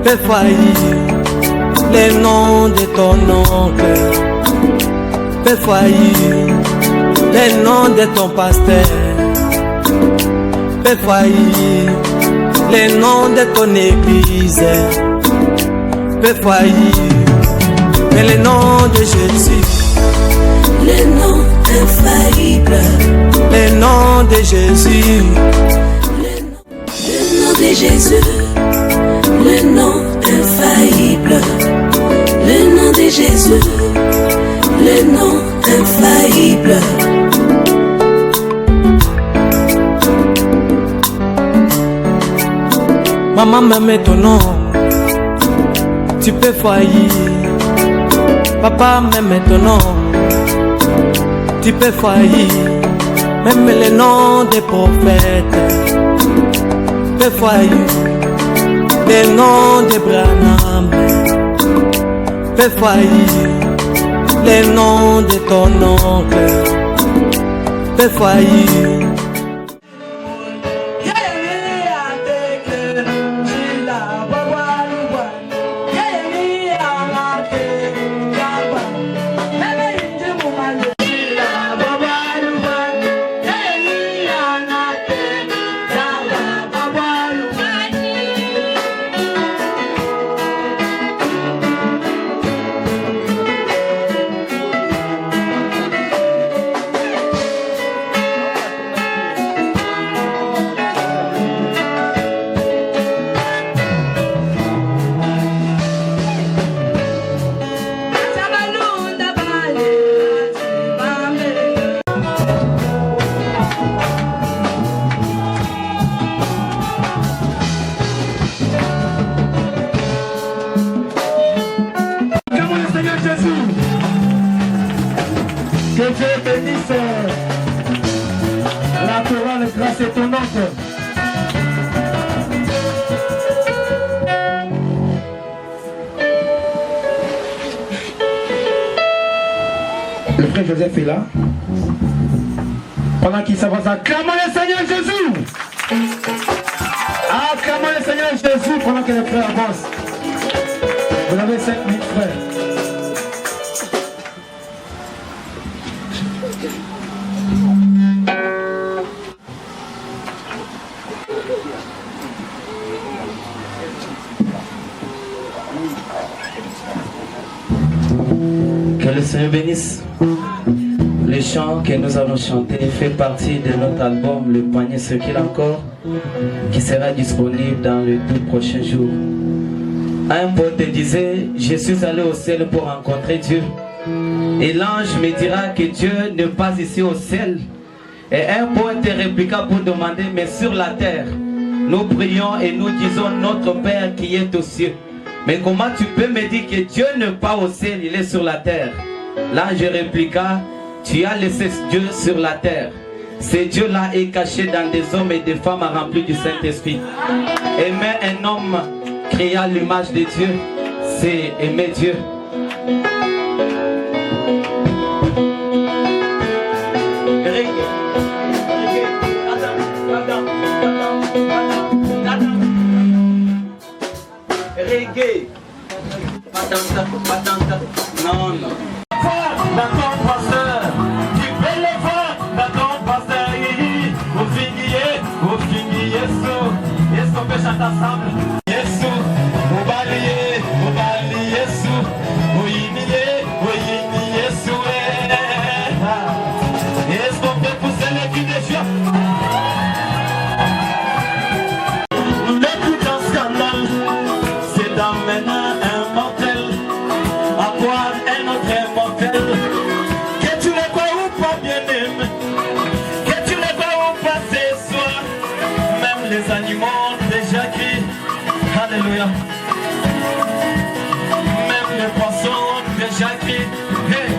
Fais faillir les noms de ton oncle. Fais faillir les noms de ton pasteur. Fais faillir les noms de ton église. Fais faillir mais les noms de Jésus. Les noms infaillibles. Les noms de Jésus. Le nom de Jésus. Le nom infaillible. Le nom de Jésus. Le nom infaillible. Maman m'aime ton nom, tu peux faillir. Papa m'aime ton nom, tu peux faillir. Même les noms des prophètes peut faillir. Les noms de Branham peut faillir. Les noms de ton oncle peut faillir. Que Dieu bénisse la chorale grâce étonnante. Le frère Joseph est là. Pendant qu'il s'avance, acclamons le Seigneur Jésus. Acclamons le Seigneur Jésus pendant que les frères avancent. Vous avez 5 minutes, frères. Que le Seigneur bénisse. Les chants que nous allons chanter fait partie de notre album Le Panier Circule encore, qui sera disponible dans les 2 prochains jours. Un poète disait: je suis allé au ciel pour rencontrer Dieu. Et l'ange me dira que Dieu n'est pas ici au ciel. Et un poète répliqua pour demander: mais sur la terre, nous prions et nous disons notre Père qui est aux cieux. Mais comment tu peux me dire que Dieu n'est pas au ciel, il est sur la terre? L'ange répliqua: tu as laissé Dieu sur la terre. Ce Dieu-là est caché dans des hommes et des femmes remplis du Saint-Esprit. Aimer un homme créé à l'image de Dieu, c'est aimer Dieu. Reggae. Non, non. Dans ton pasteur, tu peux le voir dans ton pasteur. Au fini, Yesu, qu'on peut chanter ensemble. Yesu, au bali, Yesu, au yini, Yesu, est-ce qu'on peut pousser les cris de joie? L'écoute en scandale, c'est d'amener un mortel. À quoi un autre mortel? Que tu le vois ou pas, bien-aimé, que tu le vois ou pas ce soir, même les animaux déjà crient Alléluia. Même les poissons déjà crient hey.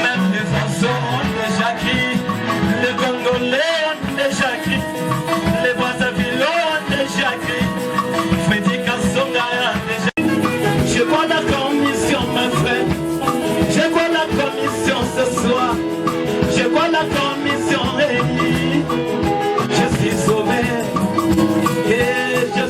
Même les oiseaux déjà crient, les Congolais ont déjà crié, les Brazzaville ont déjà crié, Freddy Kassonga a déjà. Je vois la commission, mes frères. Je vois la commission ce soir. Je vois la commission réunie. Je suis sauvé et je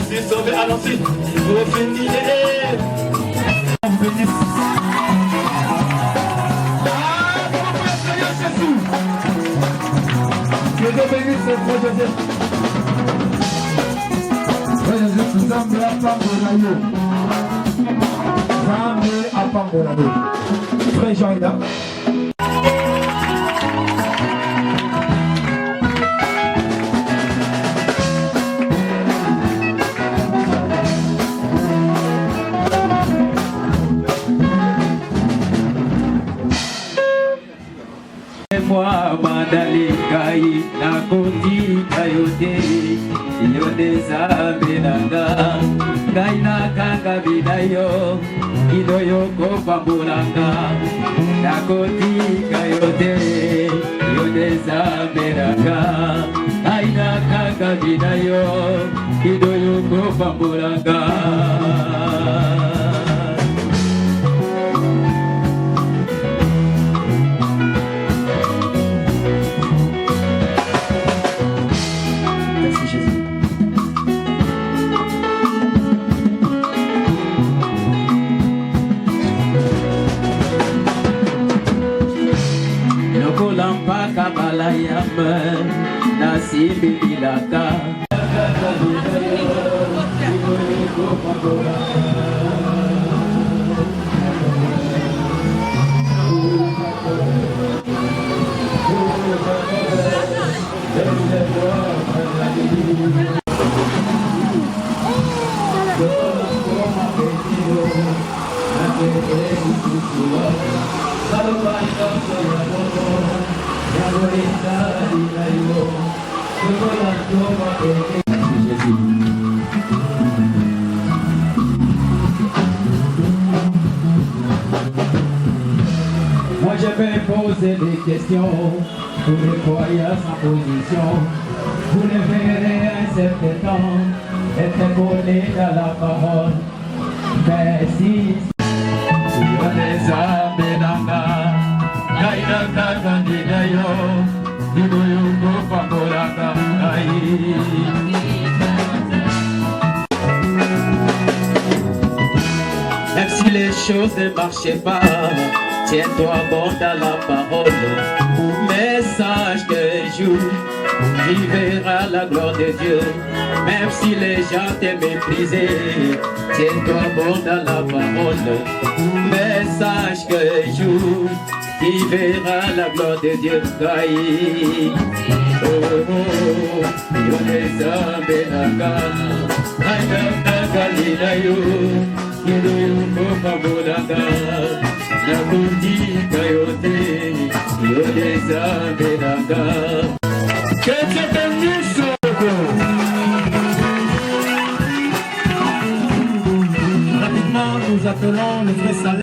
Frère Jean est là. Moi mandali kai na koti kayote yode sabelanga kai na kanga bidayo idoyo ko pambulanga na koti kayote yode sabelanga kai na kanga bidayo idoyo ko pambulanga. Nasi bilaka Moi je vais poser des questions pour les croyants sans position. Vous les verrez un certain temps être collés dans la parole. Mais si même si les choses ne marchaient pas, tiens-toi bon dans la parole. Mais sache qu'un jour, tu verras la gloire de Dieu. Même si les gens te méprisent, tiens-toi bon dans la parole. Mais sache qu'un jour, tu verras la gloire de Dieu. Oh, oh, oh, yo les abelaka, ayaka kalilayo, kido yuko pabulaka, nakuti kayote, yo les abelaka. Que c'est un musoko. Rapidement, nous appelons le frère Salé.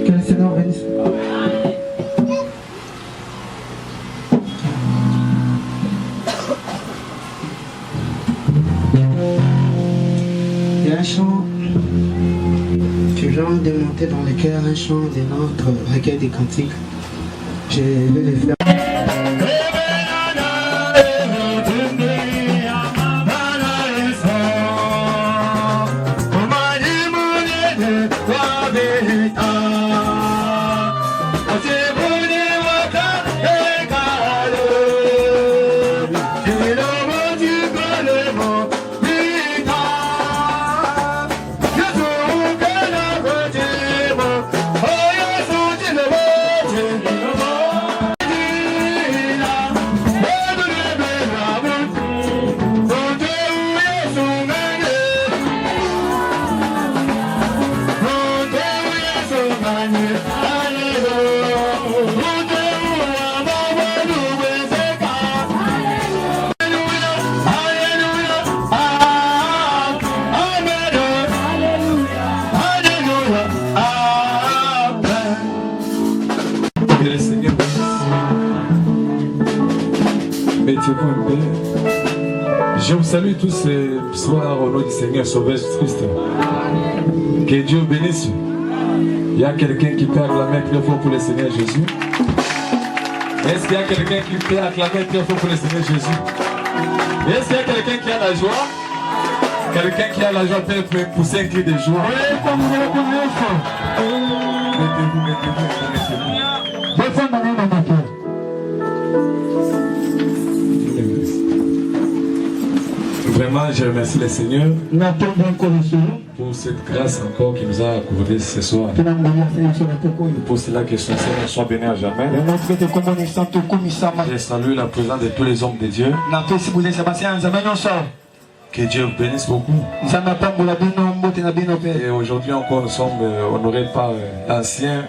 Que le Seigneur bénisse. Il y a un chant que j'ai envie de monter dans le cœur, un chant de notre recueil des cantiques. Je vais le faire. Je vous salue tous ce soir au nom du Seigneur Sauveur Jésus-Christ. Que Dieu bénisse. Il y a quelqu'un qui peut acclamer très fort pour le Seigneur Jésus? Est-ce qu'il y a quelqu'un qui peut acclamer très fort pour le Seigneur Jésus? Est-ce qu'il y a quelqu'un qui a la joie? Quelqu'un qui a la joie peut pousser un cri de joie. Vraiment, je remercie le Seigneur pour cette grâce encore qui nous a accordée ce soir. Pour cela que son Seigneur soit béni à jamais. Je salue la présence de tous les hommes de Dieu. Que Dieu vous bénisse beaucoup. Et aujourd'hui encore, nous sommes honorés par l'ancien.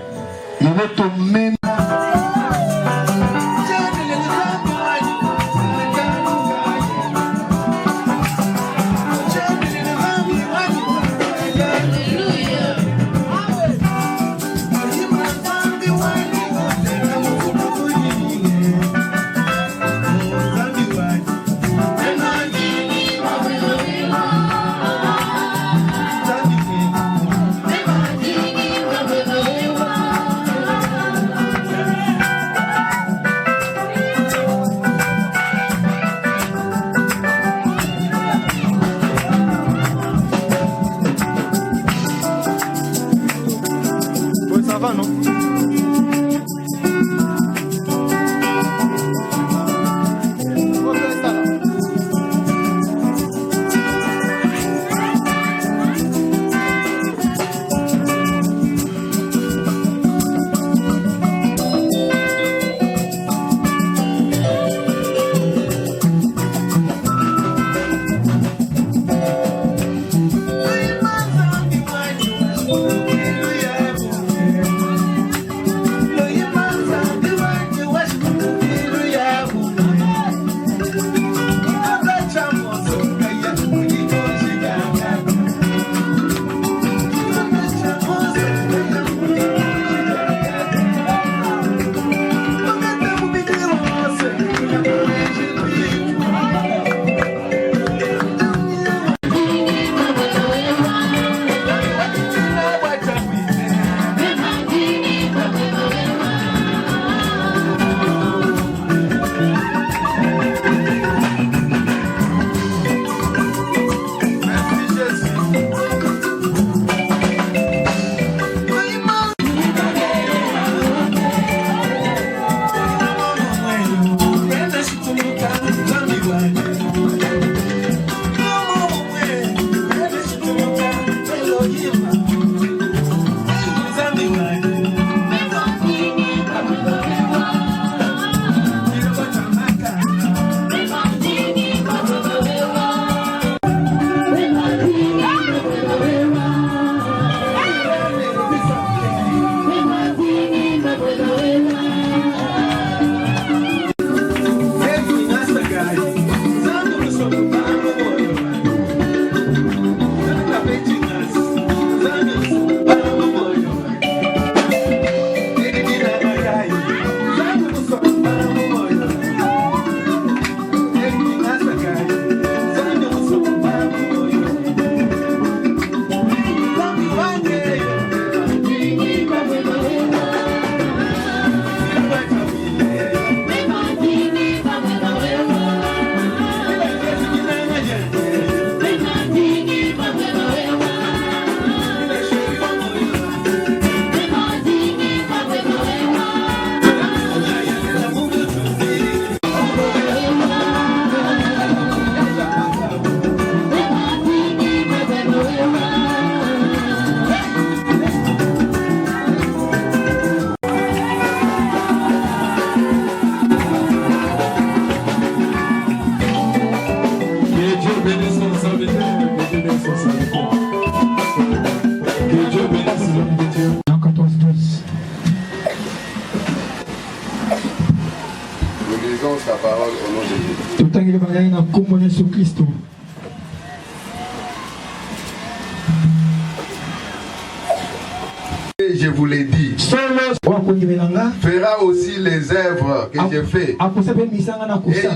Je vous l'ai dit, fera aussi les œuvres que j'ai faites. Et il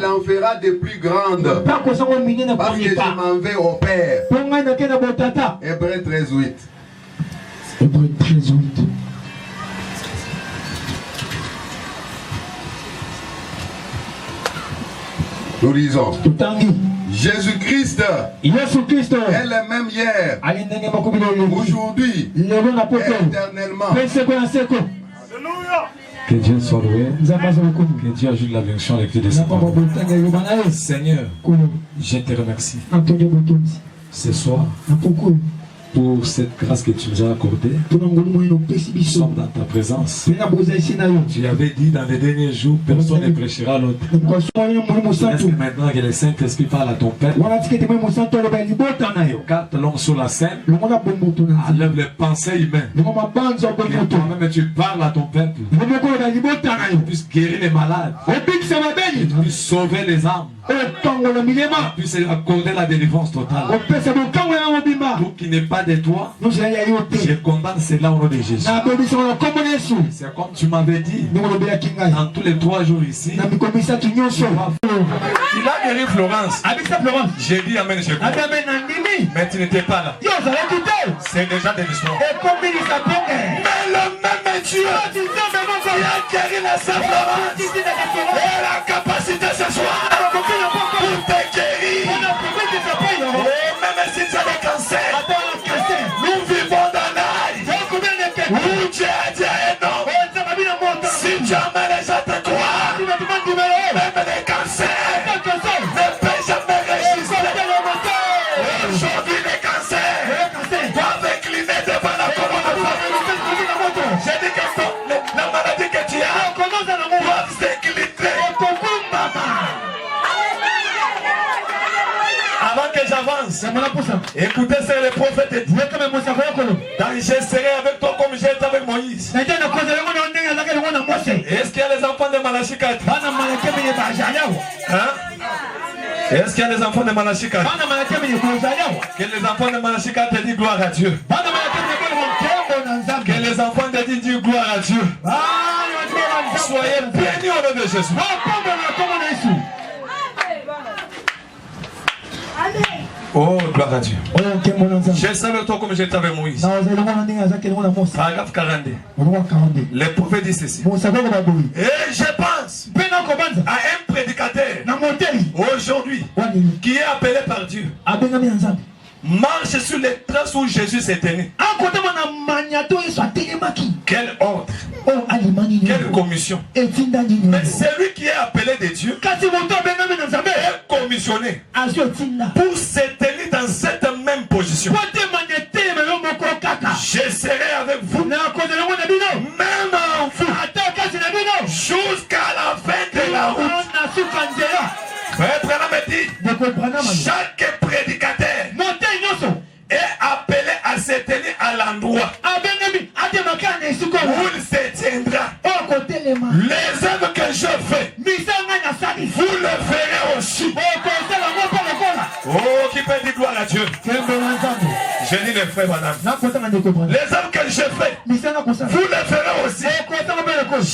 en fera de plus grandes. Parce que je m'en vais au Père. Hébreux 13:8. Hébreux 13:8. Nous disons Jésus-Christ est le même hier, aujourd'hui, éternellement. Que Dieu soit loué. Que Dieu ajoute la bénédiction avec les paroles. Seigneur, je te remercie ce soir pour cette grâce que tu nous as accordée. Nous sommes dans ta présence. Tu avais dit dans les derniers jours, personne ne prêchera à l'autre. Est-ce que maintenant que le Saint-Esprit parle à ton Père, garde l'homme sur la scène, enlève les pensées humaines. Que toi-même tu parles à ton peuple. Tu puisses guérir les malades. Tu puisses sauver les âmes. Tu puisses accorder la délivrance totale. Tout qui n'est pas de toi, je condamne cela au nom de Jésus. C'est comme tu m'avais dit dans tous les 3 jours ici. Il a guéri Florence. J'ai dit amen, j'ai compris. Mais tu n'étais pas là. C'est déjà de l'histoire. Mais le même Dieu qui a guéri la Sainte Florence et la capacité ce soir pour te guérir. Et même si tu as des cancers, nous vivons dans l'âge où Dieu a dit un homme, si tu amènes les gens à te croire, même les cancers ne peuvent jamais résister. Aujourd'hui les cancers doivent incliner devant la colonne de feu. J'ai dit que la maladie que tu as doit s'incliner. Avant que j'avance, écoutez ce que le prophète dit. Je serai avec toi comme j'étais avec Moïse. Est-ce qu'il y a les enfants de Malachie 4? Est-ce qu'il y a les enfants de Malachie 4? Que les enfants de Malachie 4 disent gloire à Dieu. Que les enfants de Dieu disent gloire à Dieu. Soyez bénis au nom de Jésus. Oh, gloire à Dieu. Je savais toi comme j'étais avec Moïse. Paragraphe 42. Le prophète dit ceci. Et je pense à un prédicateur aujourd'hui qui est appelé par Dieu. Marche sur les traces où Jésus s'est tenu. Quel ordre, quelle commission. Mais celui qui est appelé de Dieu est commissionné pour se tenir dans cette même position. Je serai avec vous, même en vous, jusqu'à la fin de la route. Chaque prédicateur est appelé à se tenir à l'endroit où il se tiendra. Les œuvres que je fais, vous le ferez aussi. Oh, qui peut dire gloire à Dieu? Je dis les frères, madame. Les œuvres que je fais, vous le ferez aussi.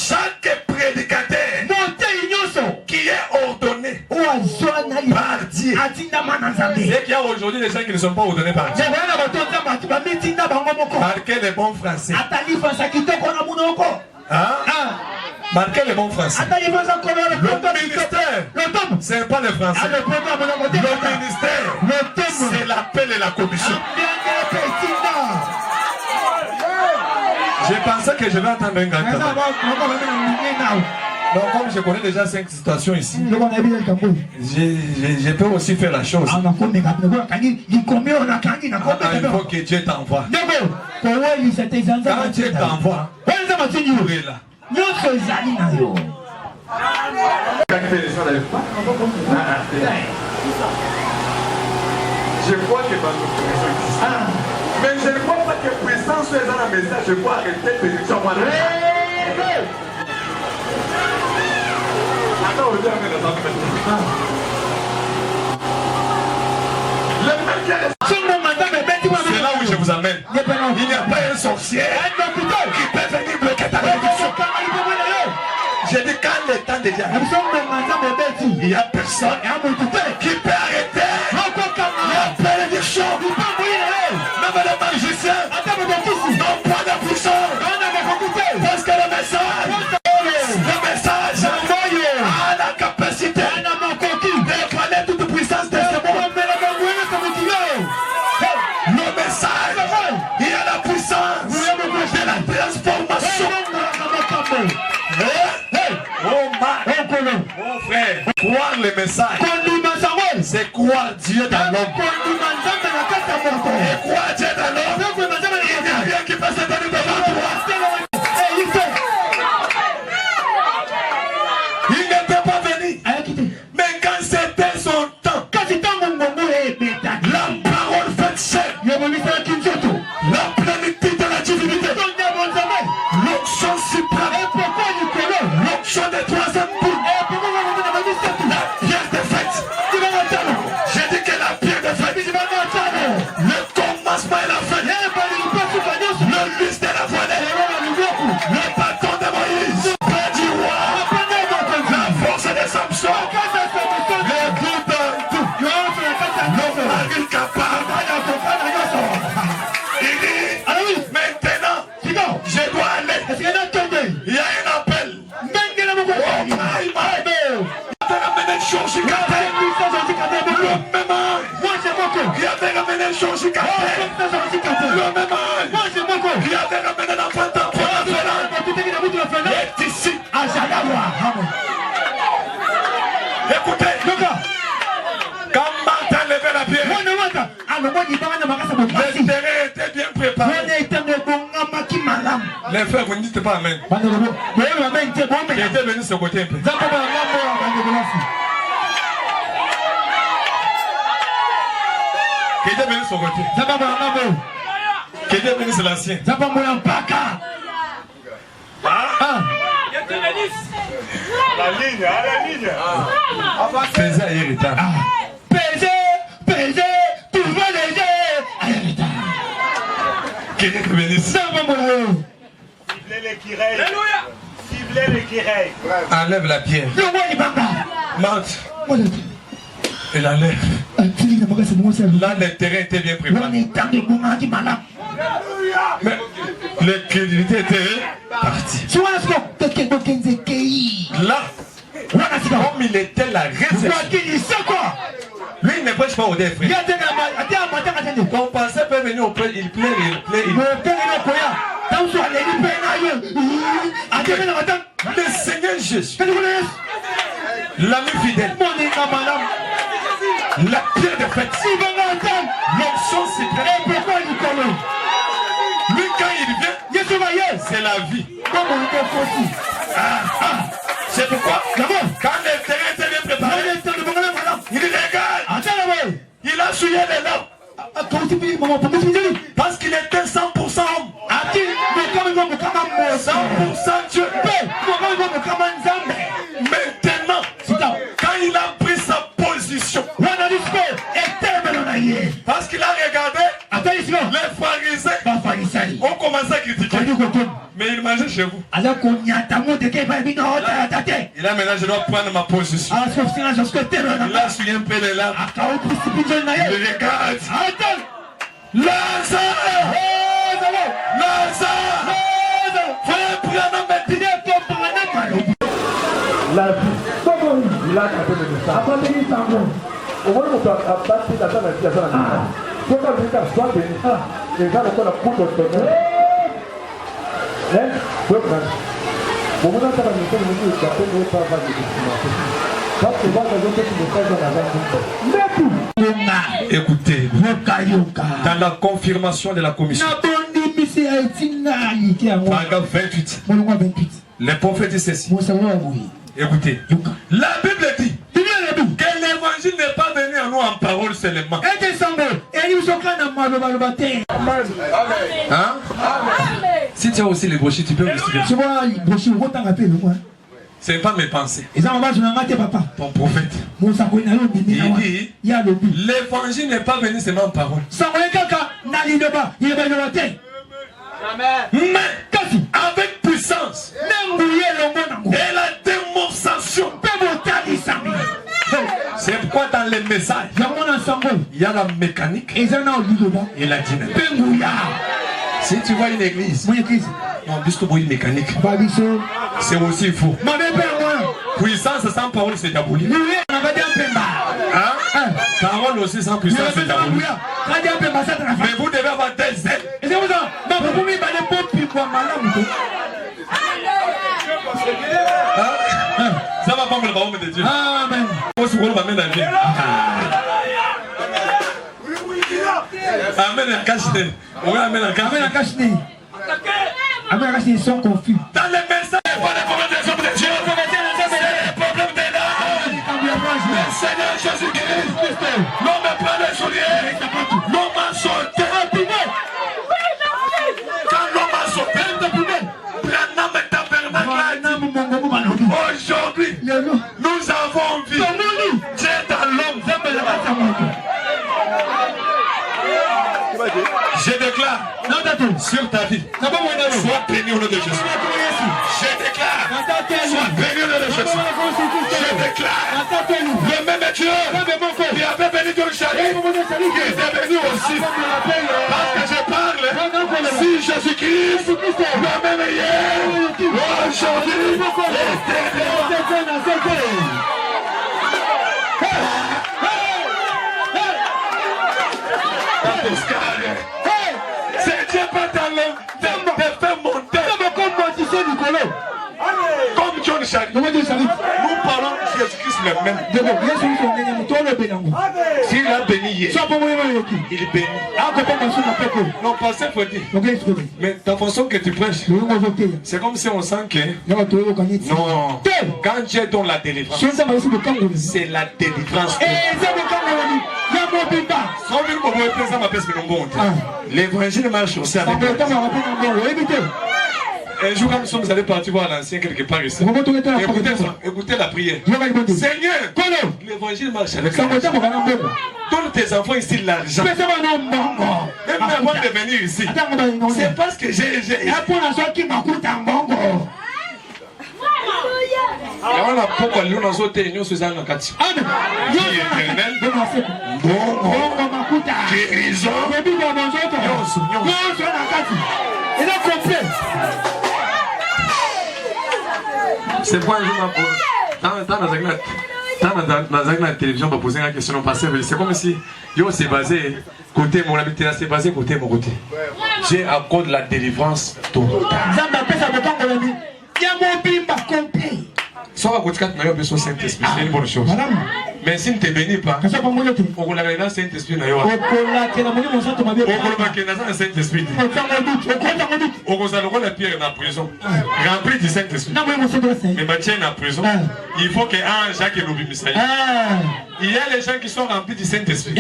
Chaque prédicateur qui est ordonné par Dieu. C'est qu'il y a aujourd'hui des gens qui ne sont pas ordonnés par Dieu. Marquez les bons français. Marquez les bons français. Le ministère, ce n'est pas le français. Le ministère, c'est l'appel et la commission. Je pensais que je vais attendre un grand temps. Donc, comme je connais déjà 5 situations ici, je peux aussi faire la chose. Il faut que Dieu t'envoie. Quand Dieu t'envoie, tu es là. Je crois que mais je ne crois pas que puissance soit dans la message. Je crois arrêter de prédiction. C'est là où je vous amène. Il n'y a pas un sorcier qui peut venir bloquer ta bénédiction. J'ai dit quand le temps déjà, il n'y a personne qui peut arrêter la bénédiction. Même les magiciens n'ont pas de puissance. Parce que le message a la capacité de frère, croire le message, c'est croire Dieu dans l'homme. Et croire Dieu dans l'homme, il n'y a rien qui peut se donner devant toi. Il n'était pas venu. Mais quand c'était son temps, la parole fait chair, la plénitude de la divinité, l'onction suprême, l'onction des troisième bout, la pierre de fête. J'ai dit que la pierre de fête, le commencement et la fin, le lys de la voilée, le bâton de Moïse, le du roi, la force de Samson, le goût de tout, le mari capable. Il dit, maintenant, je dois aller. Il y a un appel. Écoutez, quand Martin levait la pierre, le terrain était bien préparé. Les frères, vous ne dites pas amen. Qui était venu de ce côté un peu. Qui était venu de ce côté. Qui était venu, c'est l'ancien. La ligne. Pesé à Hérita. Pesé, tout va léger. Qui est venu. Ciblez l'équireuil. Enlève la pierre. Monte. Il enlève. Là, le terrain était bien préparé. Mais l'équité était partie. Là, comme il était la réception. Lui, il ne prêche pas au dé, frère. Quand on pensait peut venir au père, il plaît. Le Seigneur Jésus, l'ami fidèle, la pierre de fête, l'onction secrète. Lui, quand il vient, c'est la vie. C'est pourquoi, quand le terrain était bien préparé, il regarde, il a souillé les larmes. Parce qu'il était 100% homme. 100% Dieu. Maintenant, quand il a pris sa position, parce qu'il a regardé, les pharisiens ont commencé à critiquer. Mais il mangeait chez vous. Il a maintenant, je dois prendre ma position. Il a souillé un peu les larmes. Il regarde. Lazare! Frère Branham m'a dit la vie. Il a attrapé le message. Au moins, on a battu la table avec la table. Quand on a vu qu'à soit béni, les gens ont la cour de tonnerre. Au moment où on a mis le café, on n'a pas de quand tu vois que l'autre qui me fait écoutez, dans la confirmation de la commission, paragraphe 28, les prophètes disent ceci. Écoutez, la Bible dit que l'évangile n'est pas venu à nous en parole seulement. Hein? Si tu as aussi les brochures, tu peux aussi. Ce n'est pas mes pensées. Ton prophète. Il dit l'évangile n'est pas venu seulement en parole. Mais avec puissance et la démonstration. C'est pourquoi dans les messages il y a la mécanique et la dynamique. Si tu vois une église, non, puisque une mécanique, c'est aussi faux. Puissance sans parole, c'est diabolique. Hein? Parole aussi sans puissance, c'est diabolique. Mais vous devez avoir des ailes. Ça va pas. le royaume de Dieu. Amen. On se roule ma main dans la vie. Amen à Kachne. Oui, Amen à Kachne. Amen à Kachne. Amen à Kachne, ils sont confus. Dans les messages, il n'y a pas de problème des hommes de Dieu. C'est le problème de l'âme. Le Seigneur Jésus-Christ. L'homme prend les souliers. L'homme a sauté. Quand l'homme a sauté, Branham est tabernacle. Aujourd'hui, nous avons vu Dieu dans l'homme. Je déclare sur ta vie, sois béni au nom de Jésus. Je déclare, sois béni au nom de Jésus. Je déclare, le même Dieu qui avait béni ton chalet, qui était béni aussi. Parce que je parle, si Jésus-Christ, le même hier, aujourd'hui, c'est Dieu pas dans l'homme de faire monter comme John Charlie. Nous parlons de Jésus-Christ le même. S'il a béni hier, il est béni. Non, pas ça faut dire. Mais ta façon que tu prêches, c'est comme si on sent que non, quand Dieu donne la délivrance, c'est la délivrance. L'évangile marche aussi avec nous. Un jour, quand nous sommes allés partir voir l'ancien quelque part ici, écoutez la prière. Seigneur, l'évangile marche avec nous. Donne tes enfants ici l'argent. Même avant de venir ici, c'est parce que j'ai. On a pourquoi nous nous sommes tenus sur un kati. Éternel, guérison, c'est pas un jour dans la télévision pour poser une question passée. C'est comme si yo c'est basé côté mon habitat, c'est basé côté mon côté. J'ai accordé la délivrance totale. Ça va coûter 4 millions de Saint-Esprit, c'est une bonne chose. Mais si ne te bénis pas, on va la Saint-Esprit. On va la Saint-Esprit. On va la pierre dans la prison. Rempli du Saint-Esprit. Mais Mathieu dans la prison. Il faut que un Jacques et l'obéissent. Il y a les gens qui sont remplis du Saint-Esprit.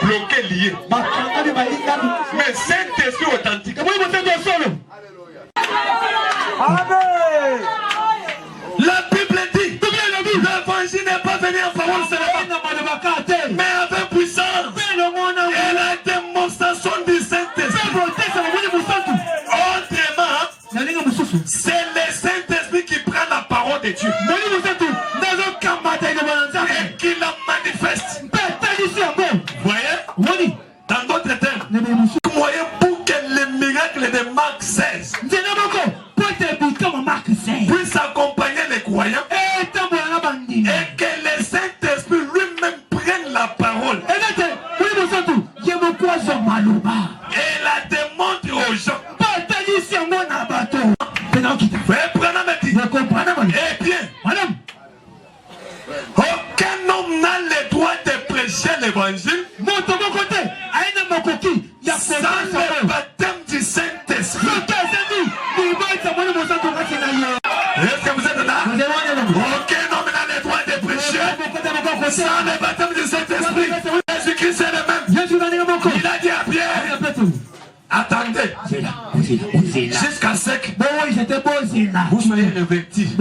Bloqués, liés. Mais Saint-Esprit authentique. Amen. La Bible dit, l'évangile n'est pas venu en parole seulement, mais avec puissance et la démonstration du Saint-Esprit. Autrement, c'est le Saint-Esprit qui prend la parole de Dieu et qui la manifeste. Vous voyez? Dans d'autres termes, moyen pour que le miracle de Marc 16 puisse accompagner les croyants et que le Saint-Esprit lui-même prenne la parole et la démontre aux gens. Eh bien, aucun homme n'a le droit de prêcher l'évangile sans le baptême du Saint-Esprit. Est-ce que vous êtes là? Aucun homme n'a le droit de prêcher sans le baptême du Saint-Esprit. Jésus-Christ est le même. Il a dit à Pierre, attendez jusqu'à sec. Vous soyez revêtis.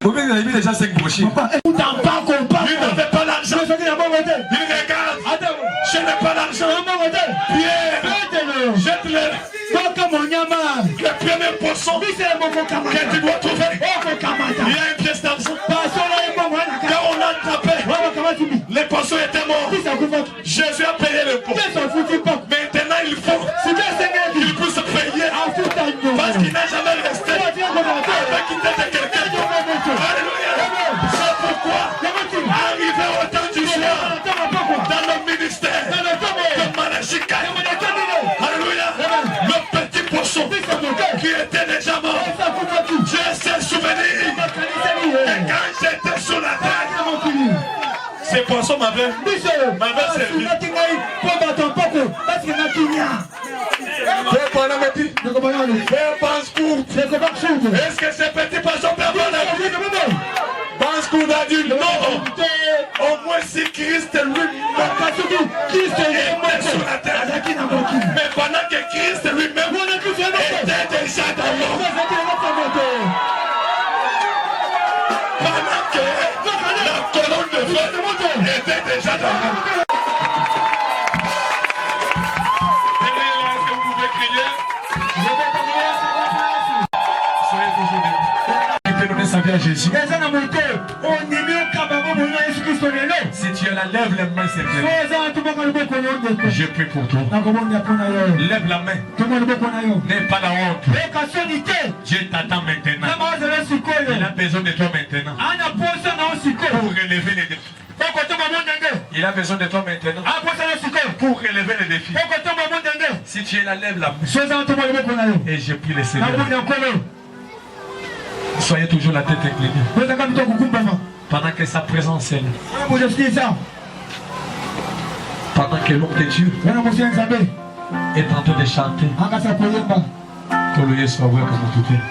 Vous avez déjà 5 brochures. Il n'avait pas l'argent. Il regarde. Je n'ai pas l'argent. Pierre, jette-le. Le premier poisson que tu dois trouver, il y a une pièce d'argent. Quand on l'a attrapé, les poissons étaient morts. Jésus a payé le pot. Maintenant il faut qu'il puisse payer parce qu'il n'a jamais resté avec une tête de quelqu'un. Alléluia. C'est pourquoi arrivé au temps du soir dans le ministère de Malachika, alléluia, le petit poisson qui était déjà mort, Dieu s'est souvenu C'est poisson ma belle. Ma belle c'est lui. Est-ce que ces petits poissons peuvent avoir la vie? Pense qu'on a dit non. Au moins si Christ lui-même était sur la terre. Mais pendant que Christ lui-même était déjà dans l'homme. Pendant que la colonne de feu était déjà dans l'homme. Est-ce que vous pouvez crier? Soyez toujours bien. Il peut donner sa vie à Jésus. Si tu es là, lève les mains, s'il te plaît. Je prie pour toi. Lève la main. N'aie pas la honte. Dieu t'attend maintenant. Il a besoin de toi maintenant. Pour relever les défis. Il a besoin de toi maintenant. Pour relever les défis. Si tu es là, lève la main. Et je prie le Seigneur. Soyez toujours la tête inclinée. Pendant que sa présence est là. Pendant que l'homme de Dieu est en train de chanter. Que le soit vrai comme tout est.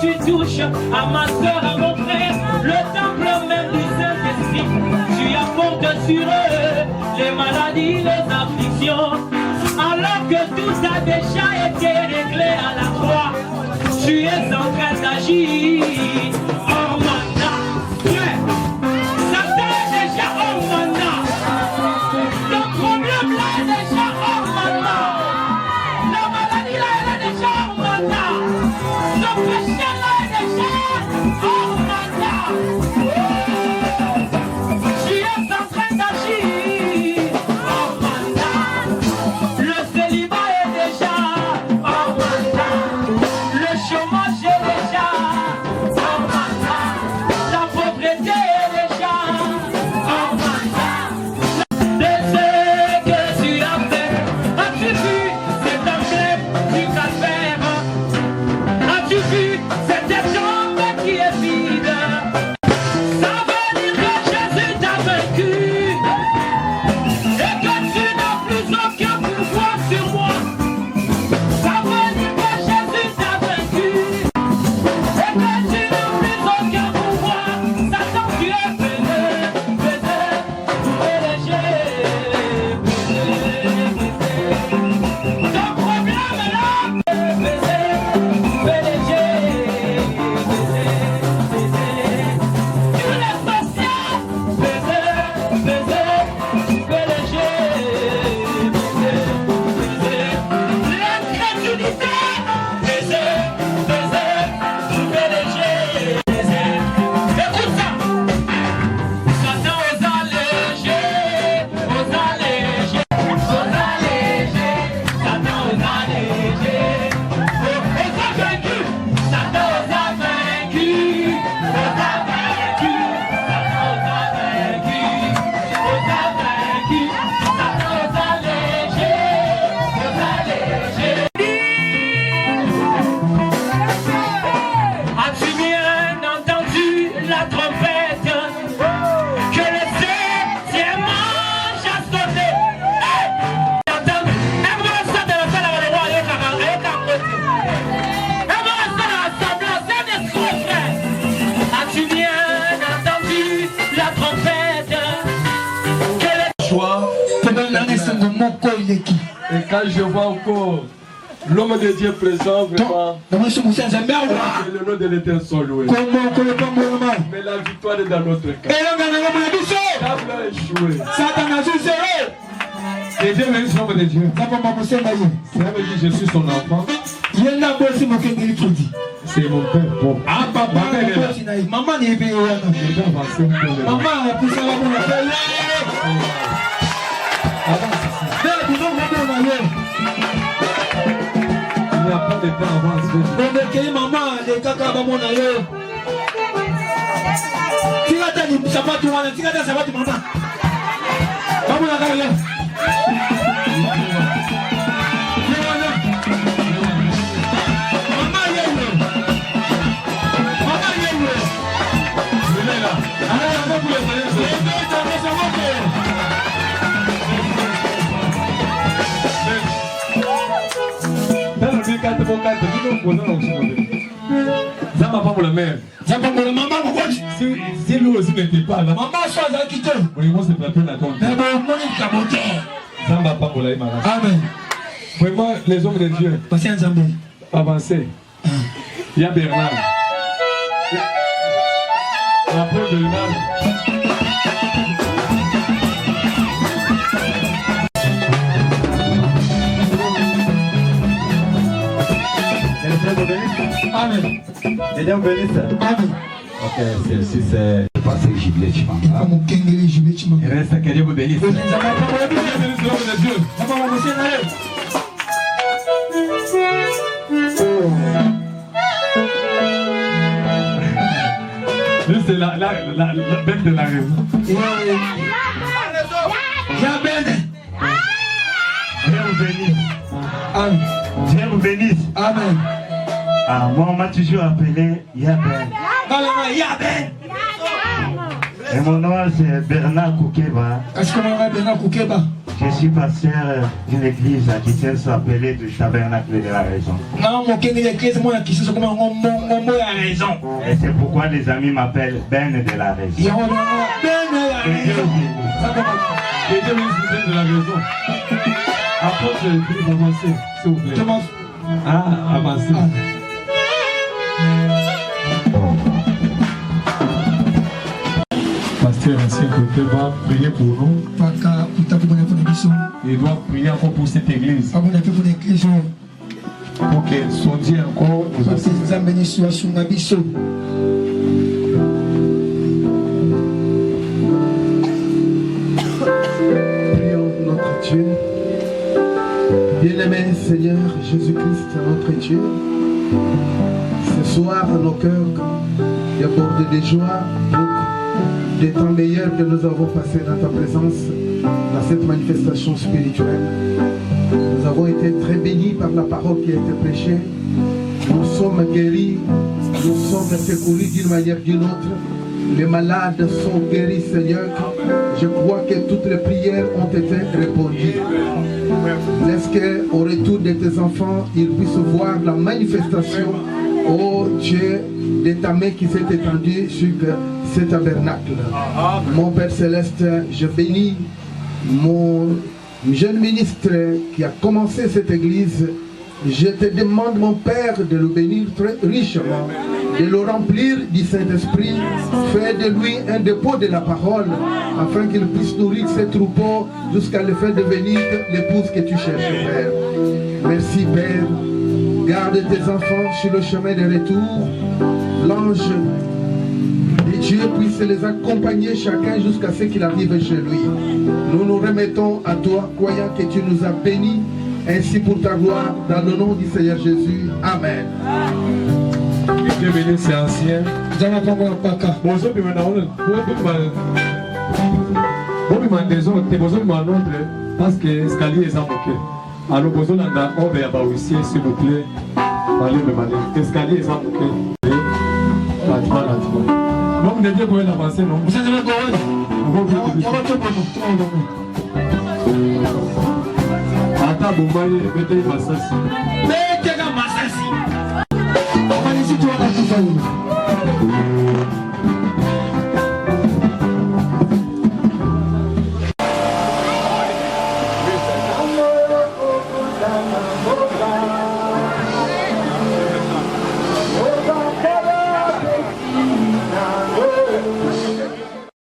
tu touches à ma soeur, à mon frère, le temple même du Saint-Esprit, tu apportes sur eux les maladies, les afflictions, alors que tout a déjà été réglé à la croix. Tu es en train d'agir hors mandat. Satan est déjà hors mandat. Le problème là est déjà hors mandat. La maladie là elle est déjà hors mandat. Le péché là est déjà hors mandat. Tu es en train d'agir hors mandat. Le célibat est déjà hors mandat. Le chômage est déjà hors mandat. La pauvreté est déjà hors mandat. De ce que tu as fait, as-tu vu cet emblème du calvaire? As-tu vu cette tombe qui est vide? Ça veut dire que Jésus t'a vaincu et que tu n'as plus aucun pouvoir sur moi. Ça veut dire que Jésus t'a vaincu et que tu n'as plus aucun pouvoir. Satan, tu es pédé, pédé, pédé. Ton problème est là, pédé, pédé. Tu l'es social, pédé, pédé, pédé. L'incrédulité, pédé, pédé, pédé. Écoute ça. Satan aux allégés, aux allégés, aux allégés. Satan aux allégés, aux vaincus. Satan aux vaincus, aux vaincus. Satan aux vaincus, aux vaincus. Satan aux allégés, aux allégés. As-tu bien entendu la trompette que le septième ange a sonné? Entends, aimerait ça de la faire la roi et aimerait ça la semblance, c'est des escrocs, frère. As-tu bien entendu la trompette que le Joie. Et quand je vois encore l'homme de Dieu présent, vraiment, que le nom de l'Éternel soit loué. Mais la victoire est dans notre cœur. Table a échoué. Et Dieu bénisse l'homme de Dieu. Ça veut dire je suis son enfant. C'est mon père. Bon. Ah, papa, maman n'est pas déjà avancé. Maman a poussé la il n'y a pas de temps avancé. Maman, les caca, maman, Zamba pas pour la mère. Zamba pour la maman, pourquoi? Si lui aussi n'était pas là. Maman, soit là qui te. Oui, moi c'est pas la compte. Zamba pas pour la maman. Amen. Vraiment, les hommes de Dieu. Passez un Zambé. Avancez. Il y a Bernard. Après Bernard. Amen. Amen. Ok, celle-ci c'est passé gibier chimanga. Il reste que Dieu vous bénisse. C'est la bête de la raison. La bête. Dieu vous bénisse. Amen. Dieu vous bénisse. Amen. Ah, moi, on m'a toujours appelé Yaben. Yaben. Et mon nom, c'est Bernard Koukeba. Est-ce qu'on a Bernard Koukeba? Je suis pasteur d'une église qui s'appelle du Tabernacle de la Raison. Non, mon église, moi, qui se raison. Et c'est pourquoi les amis m'appellent Ben de la raison. Ben de la raison. Apôtre Philippe, avancez, s'il vous plaît. Ah, avancez. Pasteur ancien côté va prier pour nous. Il doit prier encore pour cette église. Pour que son Dieu encore nous assiste. Prions notre Dieu. Bien-aimé Seigneur Jésus-Christ, notre Dieu, ce soir nos cœurs débordent de joie pour des temps meilleurs que nous avons passés dans ta présence, dans cette manifestation spirituelle. Nous avons été très bénis par la parole qui a été prêchée. Nous sommes guéris, nous sommes secourus d'une manière ou d'une autre. Les malades sont guéris, Seigneur. Je crois que toutes les prières ont été répondues. Laisse qu'au retour de tes enfants, ils puissent voir la manifestation, oh Dieu, de ta main qui s'est étendue sur ce tabernacle. Mon Père Céleste, je bénis mon jeune ministre qui a commencé cette église. Je te demande, mon Père, de le bénir très richement, de le remplir du Saint-Esprit. Fais de lui un dépôt de la parole, afin qu'il puisse nourrir ses troupeaux jusqu'à le faire devenir l'épouse que tu cherches, Père. Merci, Père. Garde tes enfants sur le chemin de retour. L'ange de Dieu puisse les accompagner chacun jusqu'à ce qu'il arrive chez lui. Nous nous remettons à toi, croyant que tu nous as bénis, ainsi pour ta gloire, dans le nom du Seigneur Jésus. Amen. Dieu bénisse ces anciens. Parce que l'escalier est en moqué. Alors, vous avez un huissier, s'il vous plaît. Allez me demander. L'escalier est en moqué. Non, vous n'êtes pas avancer, non? Vous êtes pas Ata Boumbaye, Bete Massassi. Bete Massassi.